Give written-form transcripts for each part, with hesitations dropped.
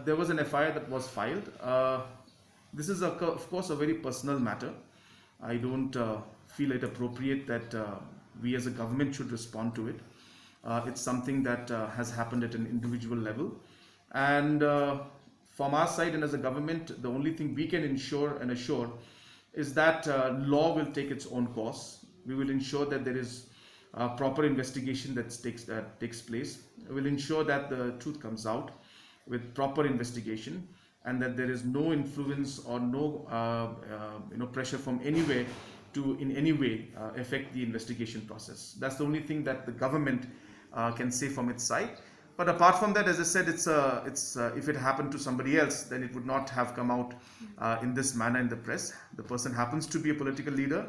there was an FIR that was filed. This is, of course, a very personal matter. I don't feel it appropriate that we as a government should respond to it. It's something that has happened at an individual level. And from our side and as a government, the only thing we can ensure and assure is that law will take its own course. We will ensure that there is proper investigation that takes place. We will ensure that the truth comes out with proper investigation, and that there is no influence or no pressure from anywhere to in any way affect the investigation process. That's the only thing that the government can say from its side. But apart from that, as I said, if it happened to somebody else, then it would not have come out in this manner in the press. The person happens to be a political leader,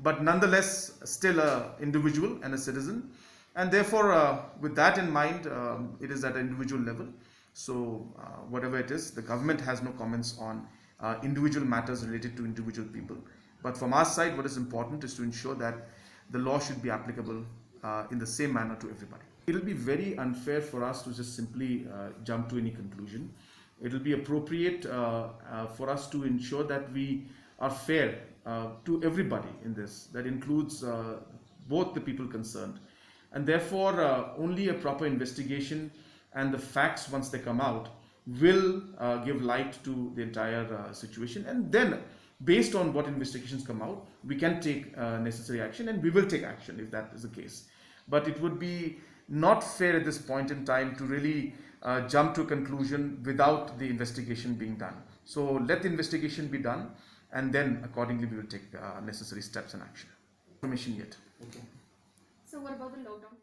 but nonetheless still an individual and a citizen. And therefore, with that in mind, it is at an individual level. So whatever it is, the government has no comments on individual matters related to individual people. But from our side, what is important is to ensure that the law should be applicable in the same manner to everybody. It will be very unfair for us to just simply jump to any conclusion. It will be appropriate for us to ensure that we are fair to everybody in this. That includes both the people concerned. And therefore, only a proper investigation and the facts, once they come out, will give light to the entire situation. And then, based on what investigations come out, we can take necessary action, and we will take action if that is the case. But it would be not fair at this point in time to really jump to a conclusion without the investigation being done. So let the investigation be done, and then accordingly we will take necessary steps and action. Information yet. Okay. So what about the lockdown?